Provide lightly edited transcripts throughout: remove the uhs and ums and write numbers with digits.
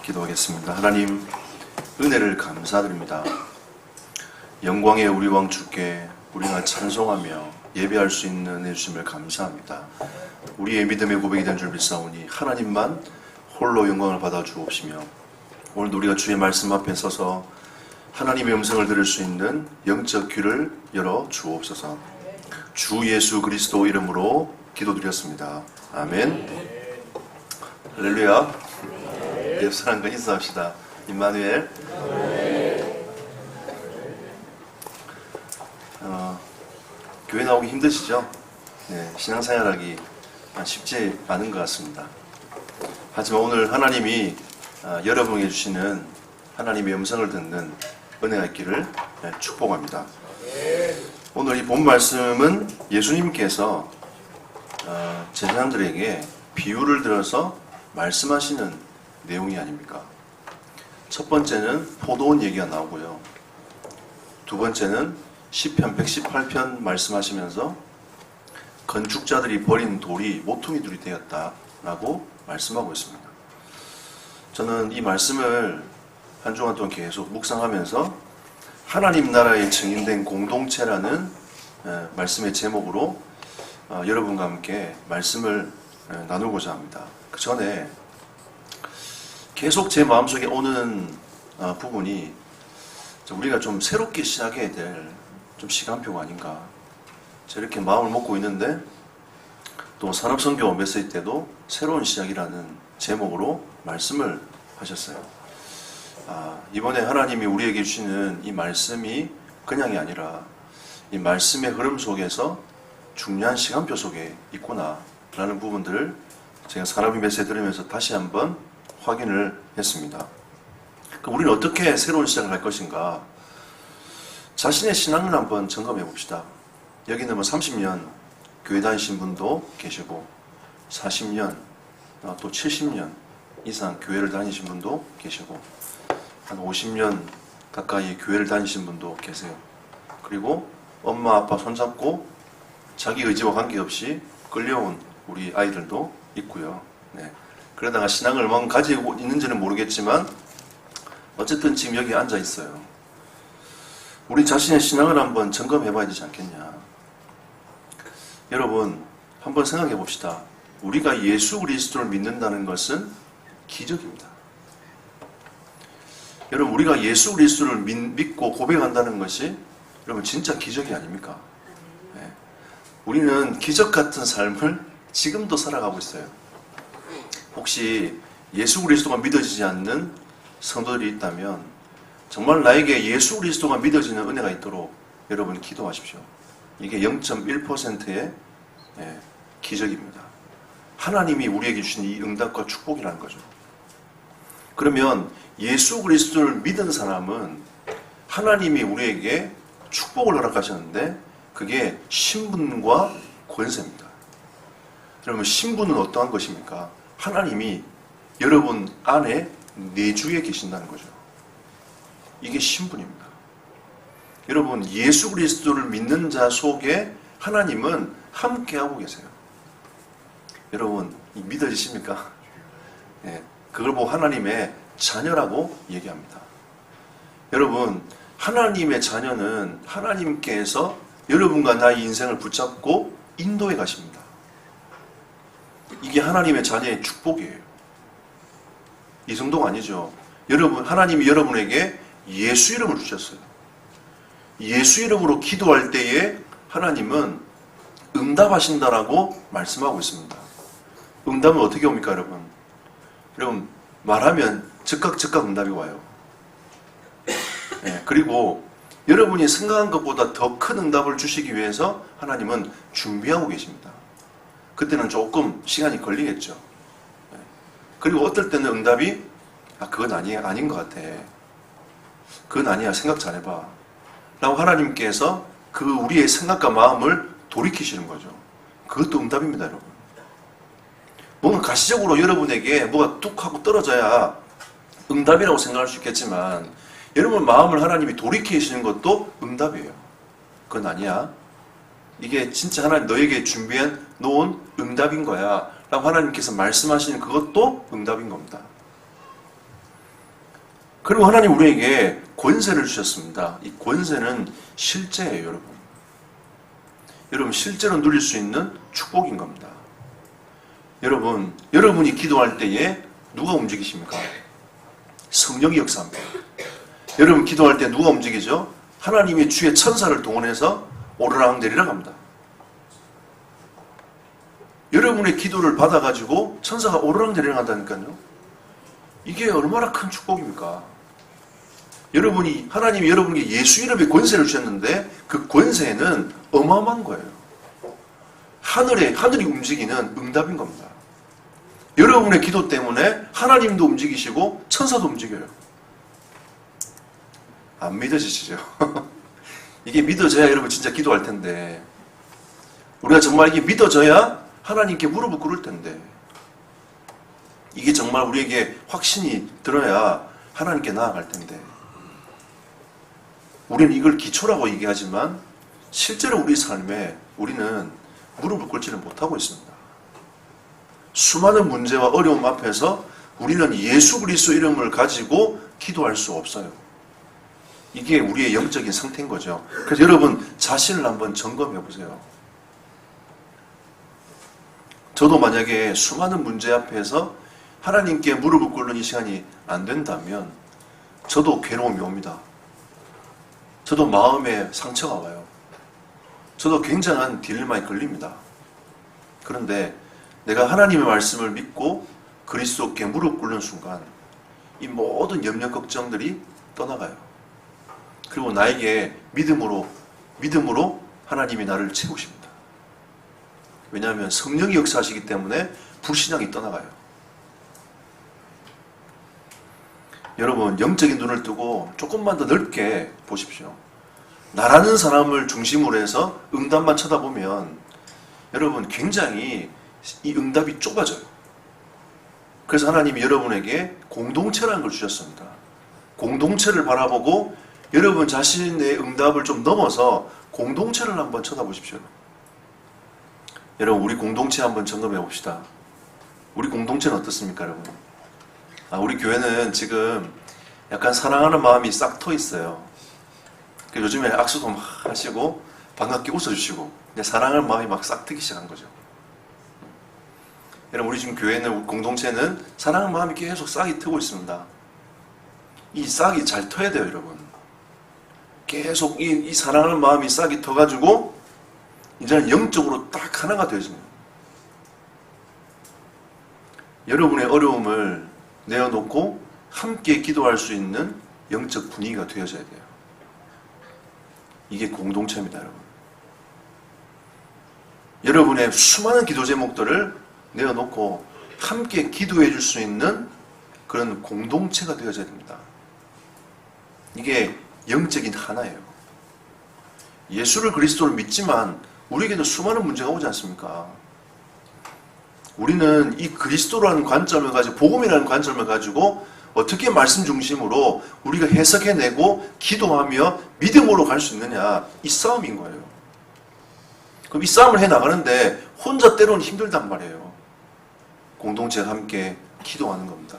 기도하겠습니다. 하나님, 은혜를 감사드립니다. 영광의 우리 왕 주께 우리가 찬송하며 예배할 수 있는 은혜 주심을 감사합니다. 우리의 믿음의 고백이 된 줄 믿사오니 하나님만 홀로 영광을 받아 주옵시며, 오늘도 우리가 주의 말씀 앞에 서서 하나님의 음성을 들을 수 있는 영적 귀를 열어 주옵소서. 주 예수 그리스도 이름으로 기도드렸습니다. 아멘. 할렐루야. 옆 사람과 인사합시다. 임마누엘. 교회 나오기 힘드시죠? 네, 신앙생활하기 쉽지 않은 것 같습니다. 하지만 오늘 하나님이 여러분에게 주시는 하나님의 음성을 듣는 은혜가 있기를 축복합니다. 오늘 이 본 말씀은 예수님께서 제자들에게 비유를 들어서 말씀하시는 내용이 아닙니까? 첫 번째는 포도원 얘기가 나오고요. 두 번째는 시편 118편 말씀하시면서 건축자들이 버린 돌이 모퉁이돌이 되었다라고 말씀하고 있습니다. 저는 이 말씀을 한 주간 동안 계속 묵상하면서 하나님 나라에 증인된 공동체라는 말씀의 제목으로 여러분과 함께 말씀을 나누고자 합니다. 그 전에 계속 제 마음속에 오는 부분이 우리가 좀 새롭게 시작해야 될 좀 시간표가 아닌가, 저렇게 마음을 먹고 있는데 또 산업선교 메시지 때도 새로운 시작이라는 제목으로 말씀을 하셨어요. 이번에 하나님이 우리에게 주시는 이 말씀이 그냥이 아니라 이 말씀의 흐름 속에서 중요한 시간표 속에 있구나 라는 부분들을 제가 산업인 메시지 들으면서 다시 한번 확인을 했습니다. 우리는 어떻게 새로운 시작을 할 것인가? 자신의 신앙을 한번 점검해 봅시다. 여기는 30년 교회 다니신 분도 계시고 40년 또 70년 이상 교회를 다니신 분도 계시고 한 50년 가까이 교회를 다니신 분도 계세요. 그리고 엄마 아빠 손잡고 자기 의지와 관계없이 끌려온 우리 아이들도 있고요. 네. 그러다가 신앙을 얼마나 가지고 있는지는 모르겠지만 어쨌든 지금 여기 앉아 있어요. 우리 자신의 신앙을 한번 점검해 봐야 되지 않겠냐. 여러분 한번 생각해 봅시다. 우리가 예수 그리스도를 믿는다는 것은 기적입니다. 여러분 우리가 예수 그리스도를 믿고 고백한다는 것이 여러분 진짜 기적이 아닙니까? 네. 우리는 기적 같은 삶을 지금도 살아가고 있어요. 혹시 예수 그리스도가 믿어지지 않는 성도들이 있다면 정말 나에게 예수 그리스도가 믿어지는 은혜가 있도록 여러분 기도하십시오. 이게 0.1%의 기적입니다. 하나님이 우리에게 주신 이 응답과 축복이라는 거죠. 그러면 예수 그리스도를 믿은 사람은 하나님이 우리에게 축복을 허락하셨는데 그게 신분과 권세입니다. 여러분 신분은 어떠한 것입니까? 하나님이 여러분 안에 내주에 계신다는 거죠. 이게 신분입니다. 여러분 예수 그리스도를 믿는 자 속에 하나님은 함께하고 계세요. 여러분 믿어지십니까? 네, 그걸 보고 하나님의 자녀라고 얘기합니다. 여러분 하나님의 자녀는 하나님께서 여러분과 나의 인생을 붙잡고 인도해 가십니다. 이게 하나님의 자녀의 축복이에요. 이 정도가 아니죠. 여러분 하나님이 여러분에게 예수 이름을 주셨어요. 예수 이름으로 기도할 때에 하나님은 응답하신다라고 말씀하고 있습니다. 응답은 어떻게 옵니까 여러분? 여러분 말하면 즉각 응답이 와요. 네, 그리고 여러분이 생각한 것보다 더 큰 응답을 주시기 위해서 하나님은 준비하고 계십니다. 그때는 조금 시간이 걸리겠죠. 네. 그리고 어떨 때는 응답이 그건 아닌 것 같아. 그건 아니야. 생각 잘해봐. 라고 하나님께서 그 우리의 생각과 마음을 돌이키시는 거죠. 그것도 응답입니다, 여러분. 뭔가 가시적으로 여러분에게 뭐가 뚝 하고 떨어져야 응답이라고 생각할 수 있겠지만 여러분 마음을 하나님이 돌이키시는 것도 응답이에요. 그건 아니야. 이게 진짜 하나님 너에게 준비해 놓은 응답인 거야 라고 하나님께서 말씀하시는 그것도 응답인 겁니다. 그리고 하나님 우리에게 권세를 주셨습니다. 이 권세는 실제예요, 여러분. 여러분, 실제로 누릴 수 있는 축복인 겁니다. 여러분, 여러분이 기도할 때에 누가 움직이십니까? 성령이 역사합니다. 여러분 기도할 때 누가 움직이죠? 하나님이 주의 천사를 동원해서 오르락 내리락 합니다. 여러분의 기도를 받아가지고 천사가 오르락 내리락 한다니까요. 이게 얼마나 큰 축복입니까? 하나님이 여러분에게 예수 이름의 권세를 주셨는데 그 권세는 어마어마한 거예요. 하늘이 움직이는 응답인 겁니다. 여러분의 기도 때문에 하나님도 움직이시고 천사도 움직여요. 안 믿어지시죠? 이게 믿어져야 여러분 진짜 기도할 텐데, 우리가 정말 이게 믿어져야 하나님께 무릎을 꿇을 텐데, 이게 정말 우리에게 확신이 들어야 하나님께 나아갈 텐데, 우리는 이걸 기초라고 얘기하지만 실제로 우리 삶에 우리는 무릎을 꿇지는 못하고 있습니다. 수많은 문제와 어려움 앞에서 우리는 예수 그리스도 이름을 가지고 기도할 수 없어요. 이게 우리의 영적인 상태인 거죠. 그래서 여러분 자신을 한번 점검해 보세요. 저도 만약에 수많은 문제 앞에서 하나님께 무릎을 꿇는 이 시간이 안 된다면 저도 괴로움이 옵니다. 저도 마음에 상처가 와요. 저도 굉장한 딜레마에 걸립니다. 그런데 내가 하나님의 말씀을 믿고 그리스도께 무릎 꿇는 순간 이 모든 염려 걱정들이 떠나가요. 그리고 나에게 믿음으로 하나님이 나를 채우십니다. 왜냐하면 성령이 역사하시기 때문에 불신앙이 떠나가요. 여러분 영적인 눈을 뜨고 조금만 더 넓게 보십시오. 나라는 사람을 중심으로 해서 응답만 쳐다보면 여러분 굉장히 이 응답이 좁아져요. 그래서 하나님이 여러분에게 공동체라는 걸 주셨습니다. 공동체를 바라보고 여러분 자신의 응답을 좀 넘어서 공동체를 한번 쳐다보십시오. 여러분 우리 공동체 한번 점검해 봅시다. 우리 공동체는 어떻습니까, 여러분? 우리 교회는 지금 약간 사랑하는 마음이 싹 터 있어요. 요즘에 악수도 막 하시고 반갑게 웃어주시고 사랑하는 마음이 막 싹 트기 시작한 거죠. 여러분 우리 지금 교회는 우리 공동체는 사랑하는 마음이 계속 싹이 트고 있습니다. 이 싹이 잘 터야 돼요, 여러분. 계속 이 사랑하는 마음이 싹이 터가지고 이제는 영적으로 딱 하나가 되어집니다. 여러분의 어려움을 내어놓고 함께 기도할 수 있는 영적 분위기가 되어져야 돼요. 이게 공동체입니다, 여러분. 여러분의 수많은 기도 제목들을 내어놓고 함께 기도해 줄 수 있는 그런 공동체가 되어져야 됩니다. 이게 영적인 하나예요. 예수를 그리스도를 믿지만 우리에게도 수많은 문제가 오지 않습니까? 우리는 이 그리스도라는 관점을 가지고 복음이라는 관점을 가지고 어떻게 말씀 중심으로 우리가 해석해내고 기도하며 믿음으로 갈 수 있느냐, 이 싸움인 거예요. 그럼 이 싸움을 해나가는데 혼자 때로는 힘들단 말이에요. 공동체가 함께 기도하는 겁니다.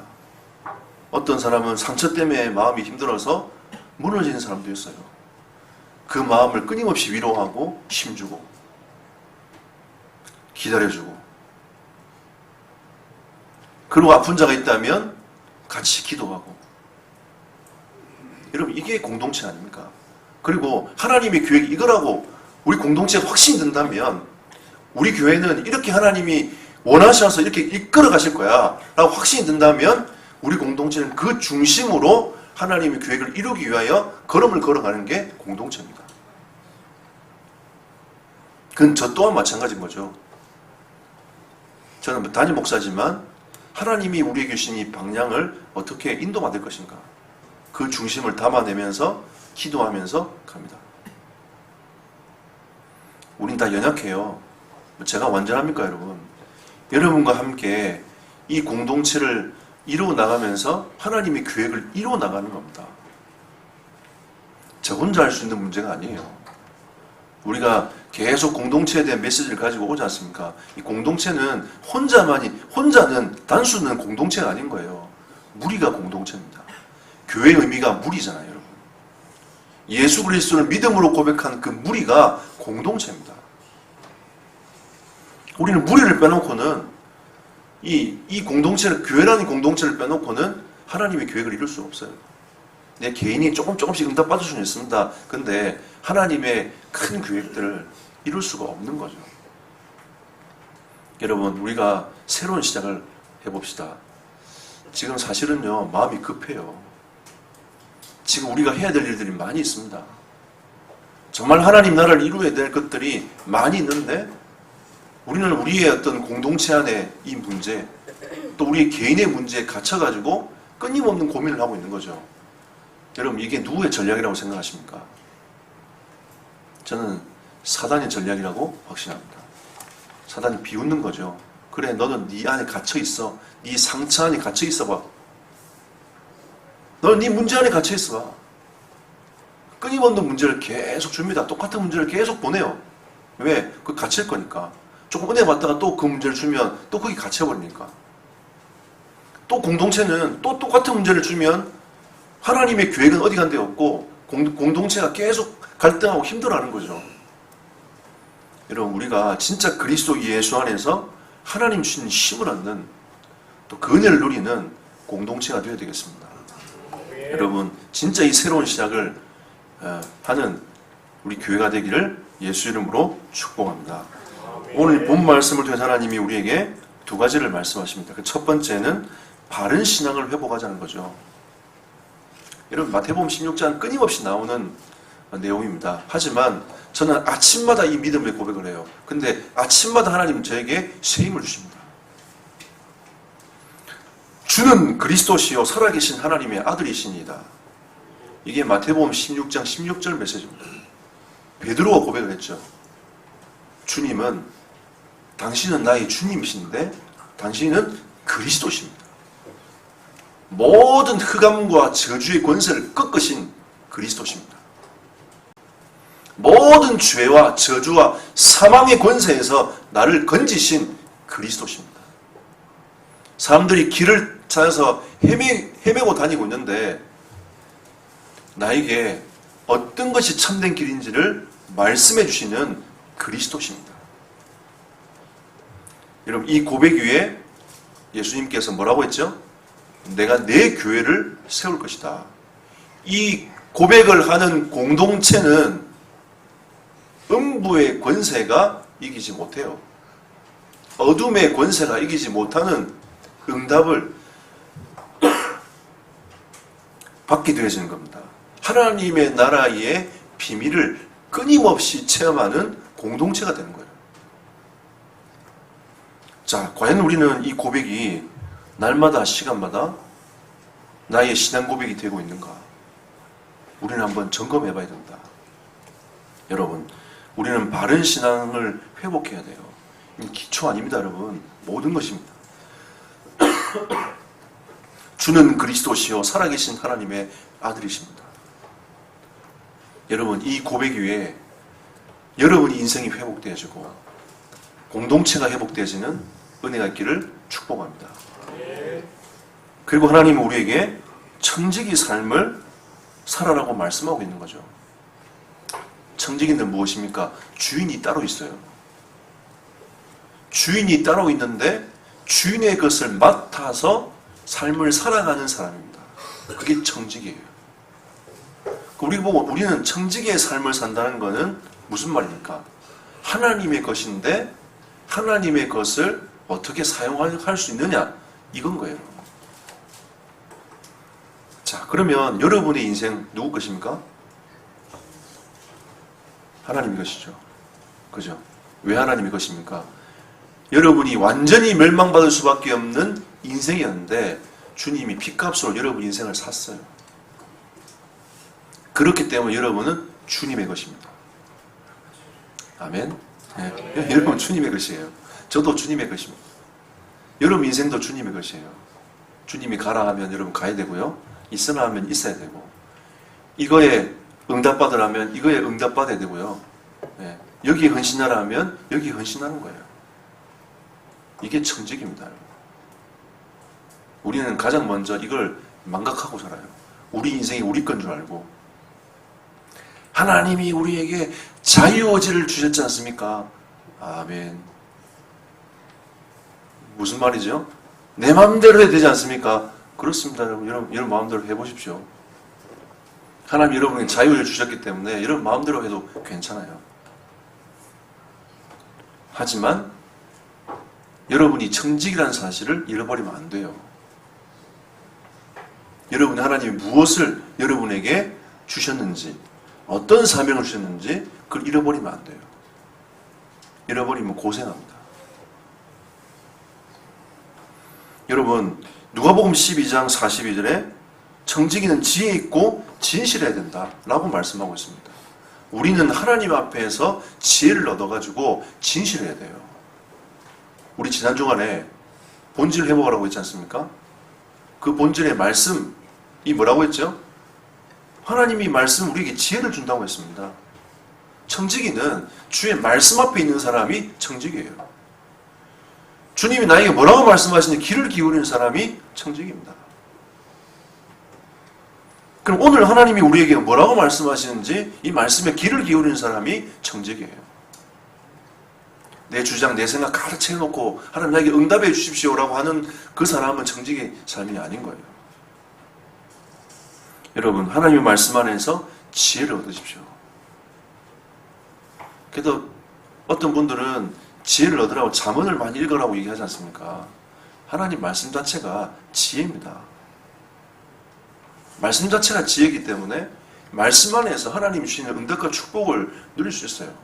어떤 사람은 상처 때문에 마음이 힘들어서 무너지는 사람도 있어요. 그 마음을 끊임없이 위로하고 힘주고 기다려주고, 그리고 아픈 자가 있다면 같이 기도하고. 여러분 이게 공동체 아닙니까? 그리고 하나님의 계획이 이거라고 우리 공동체가 확신이 든다면 우리 교회는 이렇게 하나님이 원하셔서 이렇게 이끌어 가실 거야 라고 확신이 든다면 우리 공동체는 그 중심으로 하나님의 계획을 이루기 위하여 걸음을 걸어가는 게 공동체입니다. 그건 저 또한 마찬가지인 거죠. 저는 단임 목사지만 하나님이 우리에게 주신 이 방향을 어떻게 인도받을 것인가, 그 중심을 담아내면서 기도하면서 갑니다. 우린 다 연약해요. 제가 완전합니까, 여러분? 여러분과 함께 이 공동체를 이루어 나가면서 하나님의 계획을 이루어 나가는 겁니다. 저 혼자 할 수 있는 문제가 아니에요. 우리가 계속 공동체에 대한 메시지를 가지고 오지 않습니까? 이 공동체는 혼자는 단수는 공동체가 아닌 거예요. 무리가 공동체입니다. 교회의 의미가 무리잖아요, 여러분. 예수 그리스도를 믿음으로 고백한 그 무리가 공동체입니다. 우리는 무리를 빼놓고는 이 공동체를, 교회라는 공동체를 빼놓고는 하나님의 계획을 이룰 수 없어요. 내 개인이 조금씩 응답받을 수는 있습니다. 근데 하나님의 큰 계획들을 이룰 수가 없는 거죠. 여러분, 우리가 새로운 시작을 해봅시다. 지금 사실은요, 마음이 급해요. 지금 우리가 해야 될 일들이 많이 있습니다. 정말 하나님 나라를 이루어야 될 것들이 많이 있는데 우리는 우리의 어떤 공동체 안에 이 문제, 또 우리의 개인의 문제에 갇혀가지고 끊임없는 고민을 하고 있는 거죠. 여러분, 이게 누구의 전략이라고 생각하십니까? 저는 사단의 전략이라고 확신합니다. 사단이 비웃는 거죠. 그래, 너는 네 안에 갇혀있어. 네 상처 안에 갇혀있어 봐. 너는 네 문제 안에 갇혀있어 봐. 끊임없는 문제를 계속 줍니다. 똑같은 문제를 계속 보내요. 왜? 그 갇힐 거니까. 조금 은혜 받다가 또 그 문제를 주면 또 거기 갇혀버리니까. 또 공동체는 또 똑같은 문제를 주면 하나님의 계획은 어디 간 데 없고 공동체가 계속 갈등하고 힘들어하는 거죠. 여러분, 우리가 진짜 그리스도 예수 안에서 하나님 주신 힘을 얻는, 또 그 은혜를 누리는 공동체가 되어야 되겠습니다. 여러분, 진짜 이 새로운 시작을 하는 우리 교회가 되기를 예수 이름으로 축복합니다. 오늘 본 말씀을 통해 하나님이 우리에게 두 가지를 말씀하십니다. 그 첫 번째는 바른 신앙을 회복하자는 거죠. 여러분, 마태복음 16장 끊임없이 나오는 내용입니다. 하지만 저는 아침마다 이 믿음의 고백을 해요. 근데 아침마다 하나님은 저에게 새 힘을 주십니다. 주는 그리스도시요 살아계신 하나님의 아들이시니이다. 이게 마태복음 16장 16절 메시지입니다. 베드로가 고백을 했죠. 주님은, 당신은 나의 주님이신데 당신은 그리스도십니다. 모든 흑암과 저주의 권세를 꺾으신 그리스도십니다. 모든 죄와 저주와 사망의 권세에서 나를 건지신 그리스도십니다. 사람들이 길을 찾아서 헤매고 다니고 있는데 나에게 어떤 것이 참된 길인지를 말씀해 주시는 그리스도십니다. 여러분, 이 고백 위에 예수님께서 뭐라고 했죠? 내가 내 교회를 세울 것이다. 이 고백을 하는 공동체는 음부의 권세가 이기지 못해요. 어둠의 권세가 이기지 못하는 응답을 받게 되어지는 겁니다. 하나님의 나라의 비밀을 끊임없이 체험하는 공동체가 되는 거예요. 자, 과연 우리는 이 고백이 날마다 시간마다 나의 신앙 고백이 되고 있는가? 우리는 한번 점검해 봐야 된다. 여러분, 우리는 바른 신앙을 회복해야 돼요. 기초 아닙니다, 여러분. 모든 것입니다. 주는 그리스도시요 살아계신 하나님의 아들이십니다. 여러분, 이 고백 위에 여러분의 인생이 회복되어지고 공동체가 회복되어지는 은혜가 있기를 축복합니다. 그리고 하나님은 우리에게 청지기 삶을 살아라고 말씀하고 있는 거죠. 청지기는 무엇입니까? 주인이 따로 있어요. 주인이 따로 있는데 주인의 것을 맡아서 삶을 살아가는 사람입니다. 그게 청지기예요. 우리는 청지기의 삶을 산다는 것은 무슨 말입니까? 하나님의 것인데 하나님의 것을 어떻게 사용할 수 있느냐, 이건 거예요. 자, 그러면 여러분의 인생 누구 것입니까? 하나님의 것이죠. 그죠? 왜 하나님의 것입니까? 여러분이 완전히 멸망받을 수밖에 없는 인생이었는데 주님이 피값으로 여러분 인생을 샀어요. 그렇기 때문에 여러분은 주님의 것입니다. 아멘? 네. 여러분 주님의 것이에요. 저도 주님의 것입니다. 여러분 인생도 주님의 것이에요. 주님이 가라 하면 여러분 가야 되고요. 있으라 하면 있어야 되고, 이거에 응답받으라면 이거에 응답받아야 되고요. 네. 여기에 헌신하라 하면 여기에 헌신하는 거예요. 이게 청직입니다. 우리는 가장 먼저 이걸 망각하고 살아요. 우리 인생이 우리 건 줄 알고. 하나님이 우리에게 자유의지를 주셨지 않습니까? 아멘. 무슨 말이죠? 내 마음대로 해야 되지 않습니까? 그렇습니다, 여러분. 여러분 마음대로 해보십시오. 하나님 여러분에게 자유를 주셨기 때문에 여러분 마음대로 해도 괜찮아요. 하지만 여러분이 청직이라는 사실을 잃어버리면 안 돼요. 여러분이 하나님이 무엇을 여러분에게 주셨는지, 어떤 사명을 주셨는지 그걸 잃어버리면 안 돼요. 잃어버리면 고생합니다. 여러분, 누가복음 12장 42절에 청지기는 지혜 있고 진실해야 된다 라고 말씀하고 있습니다. 우리는 하나님 앞에서 지혜를 얻어가지고 진실해야 돼요. 우리 지난 주간에 본질 회복하라고 했지 않습니까? 그 본질의 말씀이 뭐라고 했죠? 하나님이 말씀 우리에게 지혜를 준다고 했습니다. 청지기는 주의 말씀 앞에 있는 사람이 청지기예요. 주님이 나에게 뭐라고 말씀하시는지 귀를 기울이는 사람이 청지기입니다. 그럼 오늘 하나님이 우리에게 뭐라고 말씀하시는지 이 말씀에 귀를 기울이는 사람이 청지기예요. 내 주장, 내 생각 가득 채워놓고 하나님 나에게 응답해 주십시오라고 하는 그 사람은 청지기 삶이 아닌 거예요. 여러분, 하나님의 말씀 안에서 지혜를 얻으십시오. 그래도 어떤 분들은 지혜를 얻으라고 잠언을 많이 읽으라고 얘기하지 않습니까? 하나님 말씀 자체가 지혜입니다. 말씀 자체가 지혜이기 때문에 말씀 안에서 하나님이 주시는 응답과 축복을 누릴 수 있어요.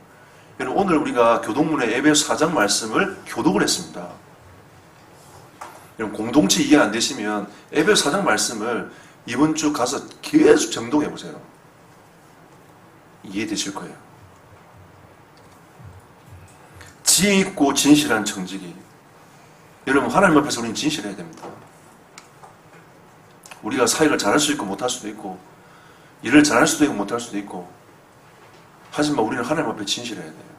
여러분, 오늘 우리가 교동문의 에베소 4장 말씀을 교독을 했습니다. 여러분, 공동체 이해 안 되시면 에베소 4장 말씀을 이번 주 가서 계속 정독해 보세요. 이해되실 거예요. 지혜 있고 진실한 청지기. 여러분, 하나님 앞에서 우리는 진실해야 됩니다. 우리가 사역을 잘할 수 있고 못할 수도 있고, 일을 잘할 수도 있고 못할 수도 있고, 하지만 우리는 하나님 앞에 진실해야 돼요.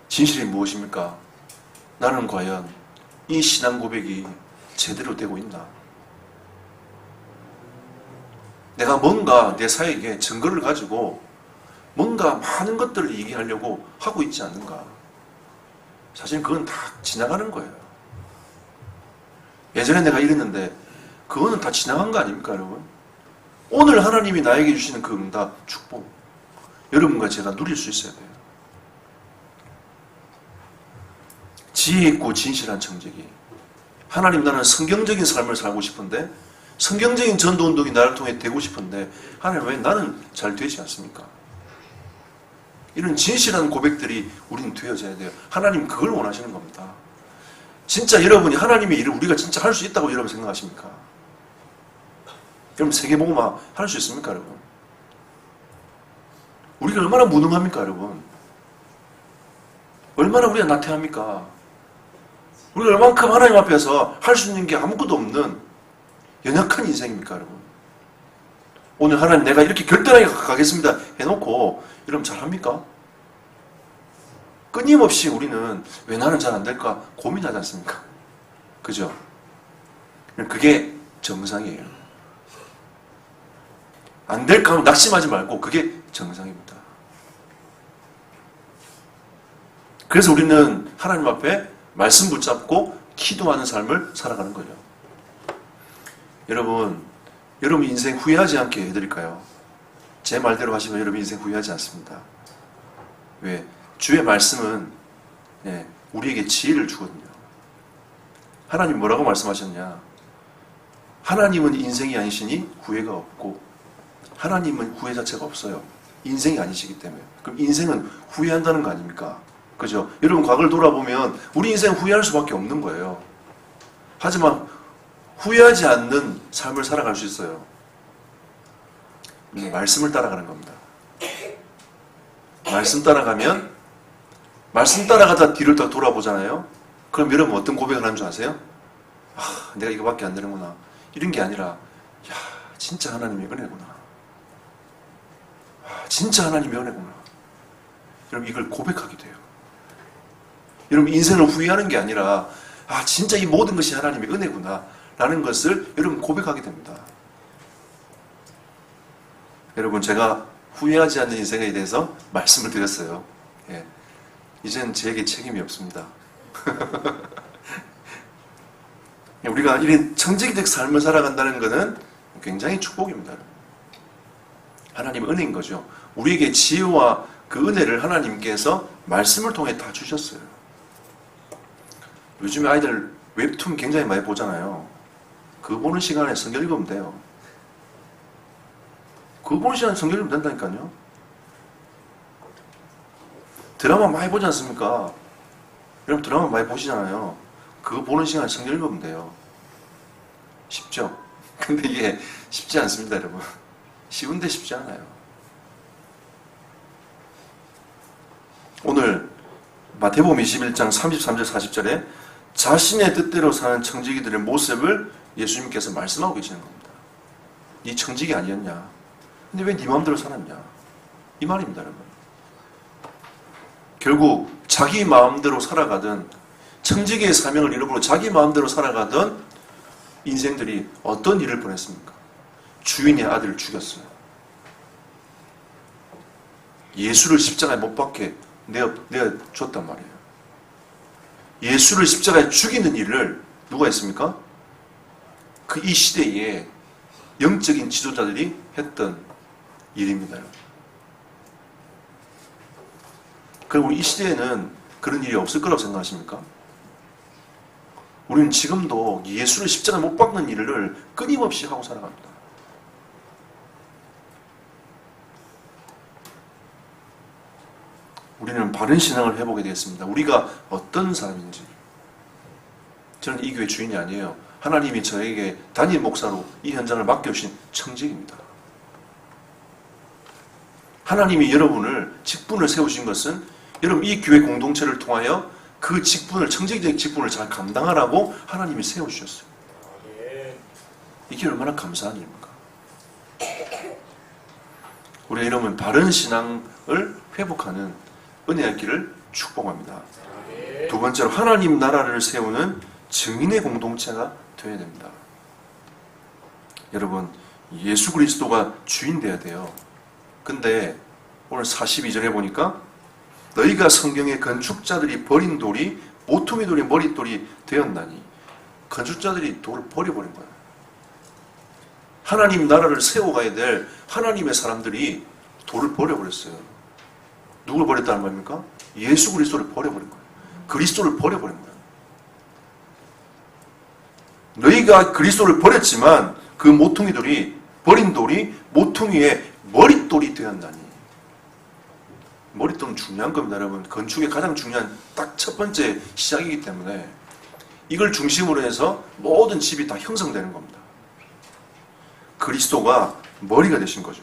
진실이 무엇입니까? 나는 과연 이 신앙 고백이 제대로 되고 있나? 내가 뭔가 내 사역에 증거를 가지고 뭔가 많은 것들을 얘기하려고 하고 있지 않는가? 사실 그건 다 지나가는 거예요. 예전에 내가 이랬는데 그거는 다 지나간 거 아닙니까, 여러분? 오늘 하나님이 나에게 주시는 그 응답, 축복, 여러분과 제가 누릴 수 있어야 돼요. 지혜 있고 진실한 청지기. 하나님, 나는 성경적인 삶을 살고 싶은데, 성경적인 전도운동이 나를 통해 되고 싶은데, 하나님 왜 나는 잘 되지 않습니까? 이런 진실한 고백들이 우리는 되어져야 돼요. 하나님 그걸 원하시는 겁니다. 진짜 여러분이 하나님의 일을 우리가 진짜 할 수 있다고 여러분 생각하십니까? 여러분 세계복음화 할 수 있습니까, 여러분? 우리가 얼마나 무능합니까, 여러분? 얼마나 우리가 나태합니까? 우리가 얼만큼 하나님 앞에서 할 수 있는 게 아무것도 없는 연약한 인생입니까, 여러분? 오늘 하나님 내가 이렇게 결단하게 가겠습니다 해놓고 여러분 잘합니까? 끊임없이 우리는 왜 나는 잘 안 될까 고민하지 않습니까? 그죠? 그게 정상이에요. 안 될까 하면 낙심하지 말고 그게 정상입니다. 그래서 우리는 하나님 앞에 말씀 붙잡고 기도하는 삶을 살아가는 거예요. 여러분 인생 후회하지 않게 해드릴까요? 제 말대로 하시면 여러분 인생 후회하지 않습니다. 왜? 주의 말씀은 우리에게 지혜를 주거든요. 하나님 뭐라고 말씀하셨냐? 하나님은 인생이 아니시니 후회가 없고, 하나님은 후회 자체가 없어요. 인생이 아니시기 때문에. 그럼 인생은 후회한다는 거 아닙니까? 그죠? 여러분 과거를 돌아보면 우리 인생은 후회할 수밖에 없는 거예요. 하지만 후회하지 않는 삶을 살아갈 수 있어요. 말씀을 따라가는 겁니다. 말씀 따라가면, 말씀 따라가다 뒤를 딱 돌아보잖아요. 그럼 여러분 어떤 고백을 하는 줄 아세요? 아, 내가 이거밖에 안 되는구나. 이런 게 아니라, 야, 진짜 하나님의 은혜구나. 아, 진짜 하나님의 은혜구나. 여러분 이걸 고백하게 돼요. 여러분 인생을 후회하는 게 아니라, 아, 진짜 이 모든 것이 하나님의 은혜구나 라는 것을 여러분 고백하게 됩니다. 여러분, 제가 후회하지 않는 인생에 대해서 말씀을 드렸어요. 예. 이제는 제게 책임이 없습니다. 우리가 이런 청지기적 삶을 살아간다는 것은 굉장히 축복입니다. 하나님의 은혜인 거죠. 우리에게 지혜와 그 은혜를 하나님께서 말씀을 통해 다 주셨어요. 요즘에 아이들 웹툰 굉장히 많이 보잖아요. 그거 보는 시간에 성경 읽으면 돼요. 그거 보는 시간에 성경 읽으면 된다니까요. 드라마 많이 보지 않습니까? 여러분 드라마 많이 보시잖아요. 그거 보는 시간에 성경 읽으면 돼요. 쉽죠? 근데 이게 쉽지 않습니다, 여러분. 쉬운데 쉽지 않아요. 오늘 마태복음 21장 33절 40절에 자신의 뜻대로 사는 청지기들의 모습을 예수님께서 말씀하고 계시는 겁니다. 네 청지기 아니었냐? 근데 왜 네 마음대로 살았냐? 이 말입니다, 여러분. 결국 자기 마음대로 살아가던 청지기의 사명을 잃어버리고 자기 마음대로 살아가던 인생들이 어떤 일을 보냈습니까? 주인의 아들을 죽였어요. 예수를 십자가에 못 박게 내어 줬단 말이에요. 예수를 십자가에 죽이는 일을 누가 했습니까? 그 이 시대에 영적인 지도자들이 했던 일입니다. 그리고 이 시대에는 그런 일이 없을 거라고 생각하십니까? 우리는 지금도 예수를 십자가에 못 박는 일을 끊임없이 하고 살아갑니다. 우리는 바른 신앙을 해보게 되겠습니다. 우리가 어떤 사람인지. 저는 이 교회 주인이 아니에요. 하나님이 저에게 담임 목사로 이 현장을 맡겨주신 청직입니다. 하나님이 여러분을 직분을 세우신 것은 여러분 이 교회 공동체를 통하여 그 직분을, 청직적 직분을 잘 감당하라고 하나님이 세우셨어요. 이게 얼마나 감사한 일입니까? 우리 여러분 바른 신앙을 회복하는 은혜의 길을 축복합니다. 두 번째로 하나님 나라를 세우는 증인의 공동체가 되어야 됩니다. 여러분 예수 그리스도가 주인 되어야 돼요. 근데 오늘 42절에 보니까 너희가 성경의 건축자들이 버린 돌이 모퉁이 돌이 머릿돌이 되었나니 건축자들이 돌을 버려버린 거예요. 하나님 나라를 세워가야 될 하나님의 사람들이 돌을 버려버렸어요. 누굴 버렸다는 말입니까? 예수 그리스도를 버려버린 거예요. 그리스도를 버려버린 거예요. 너희가 그리스도를 버렸지만 그 모퉁이돌이 버린 돌이 모퉁이의 머릿돌이 되었나니. 머릿돌은 중요한 겁니다, 여러분. 건축의 가장 중요한 딱 첫 번째 시작이기 때문에 이걸 중심으로 해서 모든 집이 다 형성되는 겁니다. 그리스도가 머리가 되신 거죠.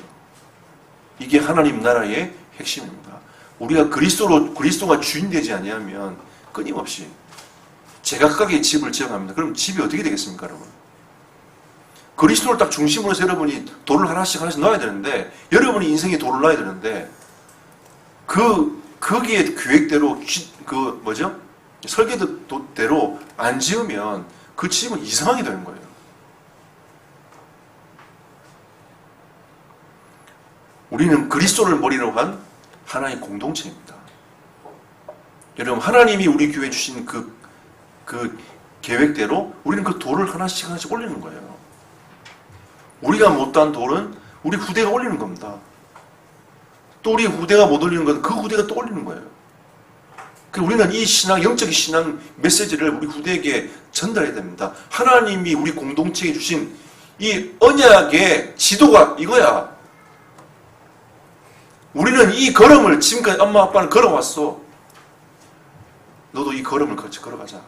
이게 하나님 나라의 핵심입니다. 우리가 그리스도가 주인 되지 아니하면 끊임없이 제각각의 집을 지어갑니다. 그럼 집이 어떻게 되겠습니까, 여러분? 그리스도를 딱 중심으로 해서 여러분이 돌을 하나씩 놔야 되는데, 여러분이 인생에 돌을 놔야 되는데, 거기에 계획대로, 설계대로 안 지으면 그 집은 이상하게 되는 거예요. 우리는 그리스도를 머리로 한 하나의 공동체입니다. 여러분, 하나님이 우리 교회에 주신 그 계획대로 우리는 그 돌을 하나씩 올리는 거예요. 우리가 못한 돌은 우리 후대가 올리는 겁니다. 또 우리 후대가 못 올리는 건 그 후대가 또 올리는 거예요. 우리는 이 영적인 신앙 메시지를 우리 후대에게 전달해야 됩니다. 하나님이 우리 공동체에 주신 이 언약의 지도가 이거야. 우리는 이 걸음을 지금까지 엄마 아빠는 걸어왔어. 너도 이 걸음을 같이 걸어가자.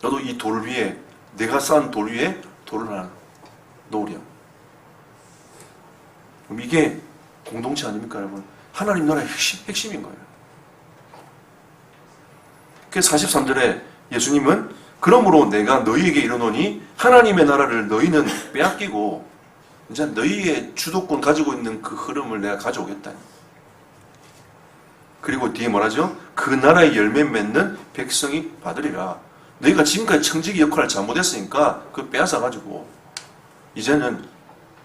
너도 이 돌 위에, 내가 쌓은 돌 위에 돌을 하나 놓으렴. 그럼 이게 공동체 아닙니까, 여러분? 하나님 나라의 핵심인 거예요. 그래서 43절에 예수님은 그러므로 내가 너희에게 이르노니 하나님의 나라를 너희는 빼앗기고 이제 너희의 주도권 가지고 있는 그 흐름을 내가 가져오겠다. 그리고 뒤에 뭐라죠? 그 나라의 열매 맺는 백성이 받으리라. 너희가 지금까지 청지기 역할을 잘못했으니까 그거 빼앗아가지고 이제는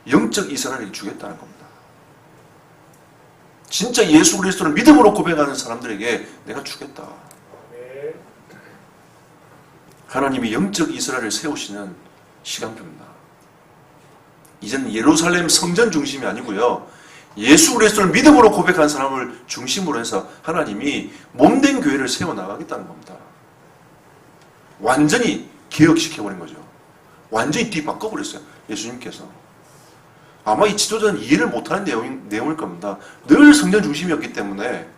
영적 이스라엘을 주겠다는 겁니다. 진짜 예수 그리스도를 믿음으로 고백하는 사람들에게 내가 주겠다. 하나님이 영적 이스라엘을 세우시는 시간표입니다. 이제는 예루살렘 성전 중심이 아니고요. 예수 그리스도를 믿음으로 고백한 사람을 중심으로 해서 하나님이 몸된 교회를 세워나가겠다는 겁니다. 완전히 개혁시켜버린 거죠. 완전히 뒤바꿔버렸어요. 예수님께서. 아마 이 지도자는 이해를 못하는 내용일 겁니다. 늘 성전 중심이었기 때문에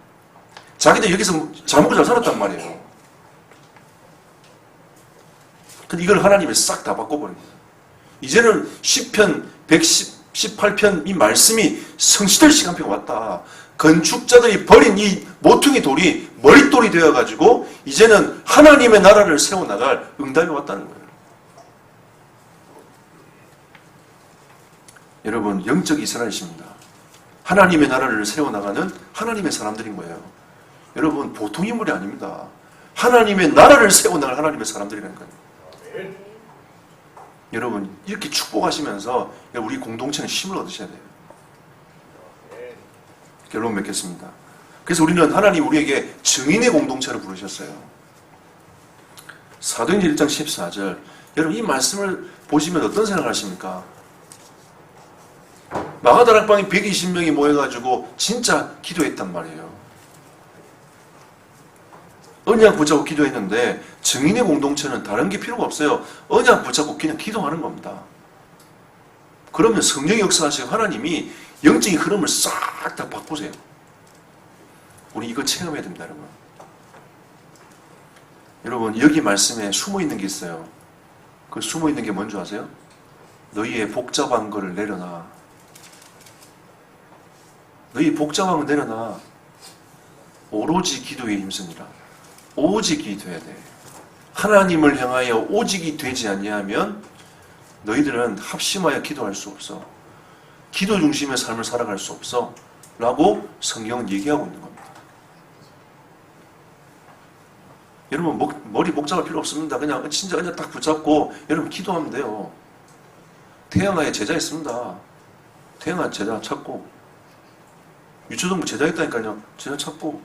자기들 여기서 잘 먹고 잘 살았단 말이에요. 근데 이걸 하나님이 싹 다 바꿔버린 거예요. 이제는 시편 118편 이 말씀이 성취될 시간표가 왔다. 건축자들이 버린 이 모퉁이 돌이 머릿돌이 되어가지고 이제는 하나님의 나라를 세워나갈 응답이 왔다는 거예요. 여러분, 영적 이스라엘이십니다. 하나님의 나라를 세워나가는 하나님의 사람들인 거예요. 여러분, 보통 인물이 아닙니다. 하나님의 나라를 세워나갈 하나님의 사람들이라는 거예요. 여러분, 이렇게 축복하시면서 우리 공동체는 힘을 얻으셔야 돼요. 결론 맺겠습니다. 그래서 우리는 하나님 우리에게 증인의 공동체를 부르셨어요. 사도행전 1장 14절. 여러분, 이 말씀을 보시면 어떤 생각을 하십니까? 마가다락방에 120명이 모여가지고 진짜 기도했단 말이에요. 언약 붙잡고 기도했는데 증인의 공동체는 다른 게 필요가 없어요. 언약 붙잡고 그냥 기도하는 겁니다. 그러면 성령의 역사하시고 하나님이 영적인 흐름을 싹 다 바꾸세요. 우리 이거 체험해야 됩니다, 여러분. 여러분, 여기 말씀에 숨어있는 게 있어요. 그 숨어있는 게 뭔지 아세요? 너희의 복잡한 거를 내려놔. 너희 복잡한 거 내려놔. 오로지 기도에 힘쓰니라. 오직이 돼야 돼. 하나님을 향하여 오직이 되지 아니하면 너희들은 합심하여 기도할 수 없어. 기도 중심의 삶을 살아갈 수 없어. 라고 성경은 얘기하고 있는 겁니다. 여러분, 머리 복잡할 필요 없습니다. 그냥 진짜 그냥 딱 붙잡고 여러분 기도하면 돼요. 태영아에 제자 있습니다. 태영아 제자 찾고, 유초등부 제자 있다니까요. 제자 찾고,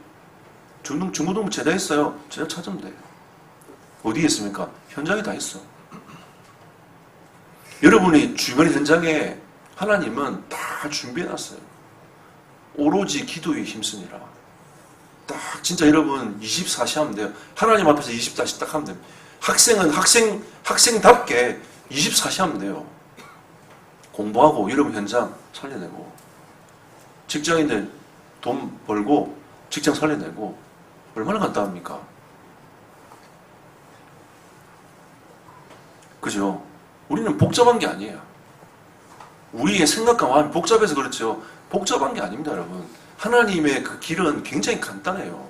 중고등부 제자 있어요. 제자 찾으면 돼요. 어디에 있습니까? 현장에 다 있어. 여러분이 주변 현장에 하나님은 다 준비해놨어요. 오로지 기도에 힘쓰니라. 딱 진짜 여러분 24시 하면 돼요. 하나님 앞에서 24시 딱 하면 돼요. 학생은 학생답게 24시 하면 돼요. 공부하고 여러분 현장 살려내고, 직장인들 돈 벌고 직장 살려내고, 얼마나 간단합니까? 그죠? 우리는 복잡한 게 아니에요. 우리의 생각과 마음이 복잡해서 그렇죠. 복잡한 게 아닙니다, 여러분. 하나님의 그 길은 굉장히 간단해요.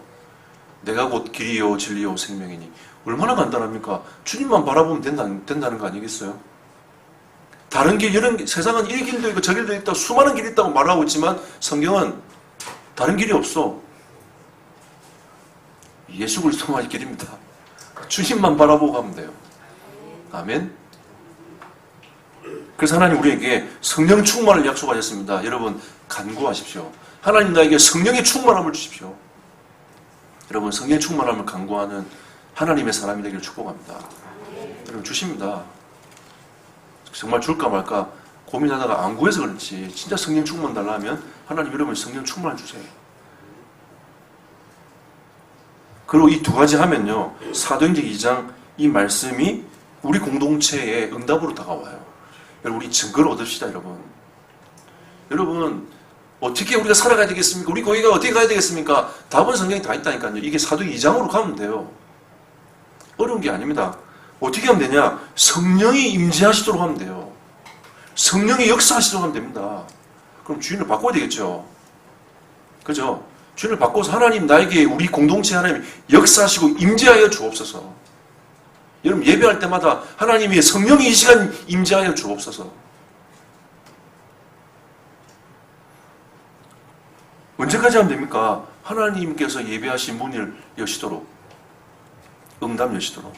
내가 곧 길이요 진리요 생명이니. 얼마나 간단합니까? 주님만 바라보면 된다는 거 아니겠어요? 다른 길, 이런 세상은 이 길도 있고 저 길도 있다, 수많은 길이 있다고 말하고 있지만 성경은 다른 길이 없어. 예수 그리스도만이 길입니다. 주님만 바라보고 가면 돼요. 아멘. 그래서 하나님 우리에게 성령 충만을 약속하셨습니다. 여러분 간구하십시오. 하나님 나에게 성령의 충만함을 주십시오. 여러분 성령의 충만함을 간구하는 하나님의 사람이 되기를 축복합니다. 여러분 주십니다. 정말 줄까 말까 고민하다가 안 구해서 그렇지, 진짜 성령 충만 달라 하면 하나님 여러분 성령 충만을 주세요. 그리고 이 두 가지 하면요, 사도행전 2장 이 말씀이 우리 공동체의 응답으로 다가와요. 여러분 우리 증거를 얻읍시다. 여러분 어떻게 우리가 살아가야 되겠습니까? 우리 거기가 어떻게 가야 되겠습니까? 답은 성경에 다 있다니까요. 이게 사도행 2장으로 가면 돼요. 어려운 게 아닙니다. 어떻게 하면 되냐? 성령이 임재하시도록 하면 돼요. 성령이 역사하시도록 하면 됩니다. 그럼 주인을 바꿔야 되겠죠. 그죠? 주인을 바꿔서 하나님 나에게 우리 공동체 하나님 역사하시고 임재하여 주옵소서. 여러분 예배할 때마다 하나님이 성령이 이 시간 임재하여 주옵소서. 언제까지 하면 됩니까? 하나님께서 예배하신 문을 여시도록, 응답 여시도록.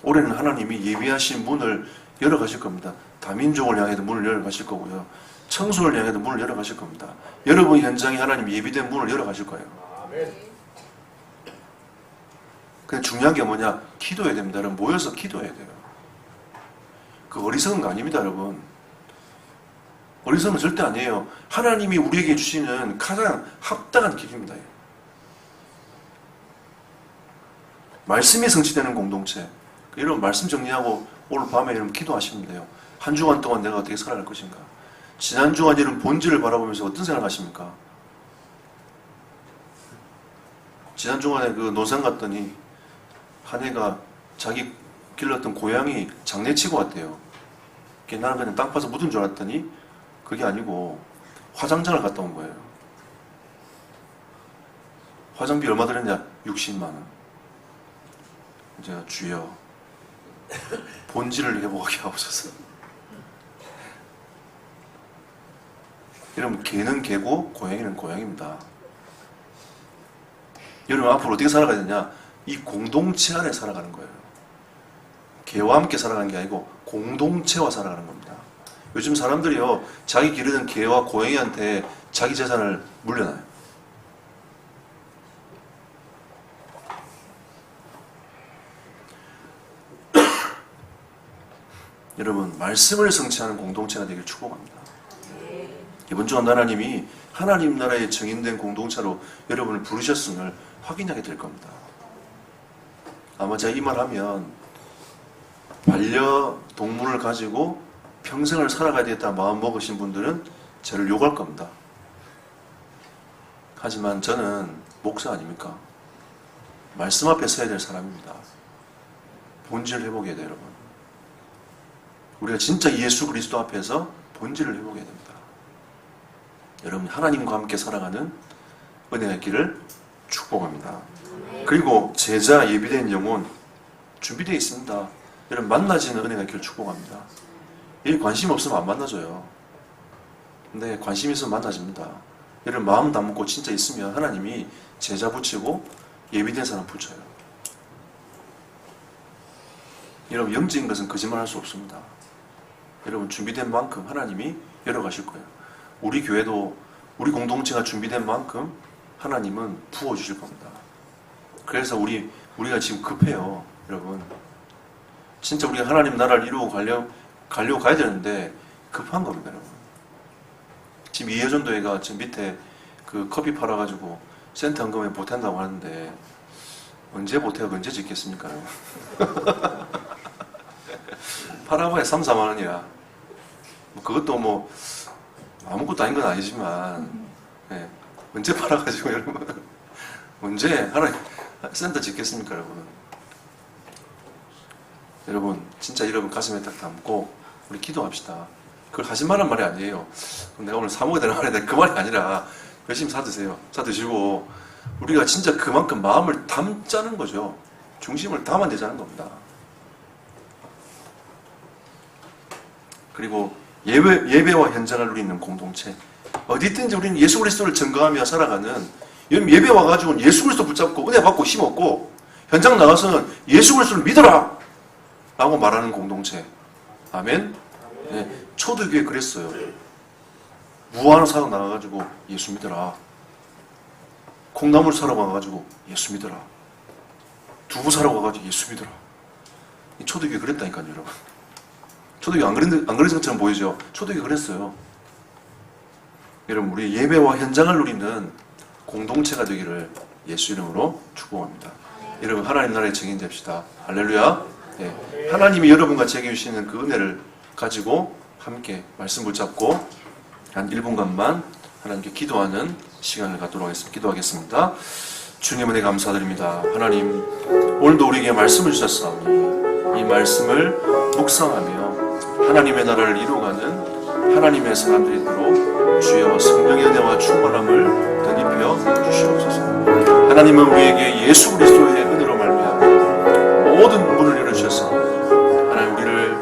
올해는 하나님이 예비하신 문을 열어가실 겁니다. 다민족을 향해도 문을 열어가실 거고요. 청소를 향해도 문을 열어가실 겁니다. 여러분 현장에 하나님이 예비된 문을 열어가실 거예요. 근데 중요한 게 뭐냐? 기도해야 됩니다. 여러분 모여서 기도해야 돼요. 그 어리석은 거 아닙니다, 여러분. 어리석은 건 절대 아니에요. 하나님이 우리에게 주시는 가장 합당한 길입니다. 말씀이 성취되는 공동체. 여러분 말씀 정리하고 오늘 밤에 여러분 기도하시면 돼요. 한 주간 동안 내가 어떻게 살아갈 것인가. 지난 주간 여러분 본질을 바라보면서 어떤 생각을 하십니까? 지난 주간에 그 노상 갔더니 한 애가 자기 길렀던 고양이 장례치고 왔대요. 나는 그냥 땅 파서 묻은 줄 알았더니 그게 아니고 화장장을 갔다 온 거예요. 화장비 얼마 들었냐? 60만 원. 제가 주여 본질을 회복하게 하옵소서. 여러분 개는 개고 고양이는 고양이입니다. 여러분 앞으로 어떻게 살아가야 되냐? 이 공동체 안에 살아가는 거예요. 개와 함께 살아가는 게 아니고 공동체와 살아가는 겁니다. 요즘 사람들이요 자기 기르는 개와 고양이한테 자기 재산을 물려놔요. 여러분 말씀을 성취하는 공동체가 되길 축복합니다. 이번 주간 하나님이 하나님 나라의 정인된 공동체로 여러분을 부르셨음을 확인하게 될 겁니다. 아마 제가 이 말 하면 반려동물을 가지고 평생을 살아가야 되겠다 마음 먹으신 분들은 저를 욕할 겁니다. 하지만 저는 목사 아닙니까? 말씀 앞에 서야 될 사람입니다. 본질 회복해야 돼요, 여러분. 우리가 진짜 예수 그리스도 앞에서 본질을 회복해야 됩니다. 여러분 하나님과 함께 살아가는 은혜의 길을 축복합니다. 그리고 제자 예비된 영혼 준비되어 있습니다. 여러분 만나지는 은혜의 길을 축복합니다. 이 관심 없으면 안 만나줘요. 근데 관심 있으면 만나집니다. 여러분 마음 담고 진짜 있으면 하나님이 제자 붙이고 예비된 사람 붙여요. 여러분 영적인 것은 거짓말할 수 없습니다. 여러분 준비된 만큼 하나님이 열어가실 거예요. 우리 교회도 우리 공동체가 준비된 만큼 하나님은 부어주실 겁니다. 그래서 우리가 지금 급해요. 여러분 진짜 우리가 하나님 나라를 이루고 가려고 가야 되는데 급한 겁니다. 여러분 지금 이혜전도회가 지금 밑에 그 커피 팔아가지고 센터 헌금에 보탠다고 하는데 언제 보태고 언제 짓겠습니까? 팔아봐야 3, 4만 원이야. 그것도 뭐 아무것도 아닌 건 아니지만 네. 언제 팔아가지고 여러분 언제 하나 센터 짓겠습니까? 여러분 진짜 여러분 가슴에 딱 담고 우리 기도합시다. 그걸 하지 말란 말이 아니에요. 내가 오늘 사 먹어야 되는 말인데 그 말이 아니라 열심히 사드세요. 사드시고 우리가 진짜 그만큼 마음을 담자는 거죠. 중심을 담아내자는 겁니다. 그리고 예배와 현장을 누리는 공동체. 어디든지 우리는 예수 그리스도를 증거하며 살아가는 예배 와가지고 예수 그리스도 붙잡고 은혜 받고 힘없고 현장 나가서는 예수 그리스도를 믿어라! 라고 말하는 공동체. 아멘? 네, 초대교회 그랬어요. 무화나 사러 나가가지고 예수 믿어라. 콩나물 사러 가가지고 예수 믿어라. 두부 사러 가가지고 예수 믿어라. 초대교회 그랬다니까요, 여러분. 초대교회 안 그런 것처럼 보이죠? 초대교회 그랬어요. 여러분, 우리 예배와 현장을 누리는 공동체가 되기를 예수 이름으로 축복합니다. 여러분, 하나님 나라의 증인 됩시다. 할렐루야. 네. 하나님이 여러분과 제게 주시는 그 은혜를 가지고 함께 말씀 붙잡고 한 1분간만 하나님께 기도하는 시간을 갖도록 하겠습니다. 기도하겠습니다. 주님 은혜 감사드립니다. 하나님, 오늘도 우리에게 말씀을 주셨사오니 이 말씀을 묵상하며 하나님의 나라를 이루어가는 하나님의 사람들이 있도록 주여 성령의 은혜와 충만함을 덧입혀 주시옵소서. 하나님은 우리에게 예수 그리스도의 은혜로 말미암아 모든 문을 열어주셔서 하나님 우리를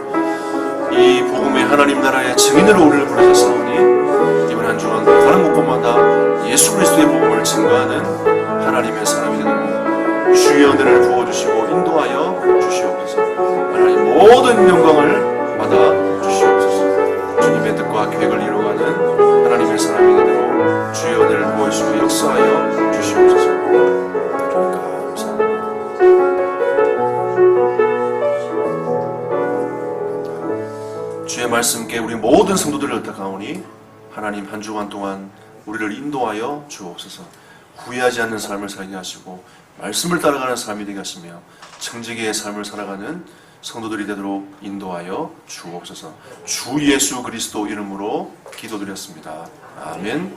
이 복음의 하나님 나라의 증인으로 우리를 부르셨사오니 이번 한 주간 가는 곳곳마다 예수 그리스도의 복음을 증거하는 하나님의 사람이 되는 주의 은혜를 부어주시고 인도하여 주시옵소서. 모든 영광을 받아 주시옵소서. 주님의 뜻과 계획을 이루어가는 하나님의 사람에게 되도록 주의 은혜를 부어주시고 역사하여 주시옵소서. 주님 감사합니다. 주의 말씀께 우리 모든 성도들을 읊탁하오니 하나님 한 주간 동안 우리를 인도하여 주옵소서. 후회하지 않는 삶을 살게 하시고 말씀을 따라가는 삶이 되게 하시며 청지기의 삶을 살아가는 성도들이 되도록 인도하여 주옵소서. 주 예수 그리스도 이름으로 기도드렸습니다. 아멘.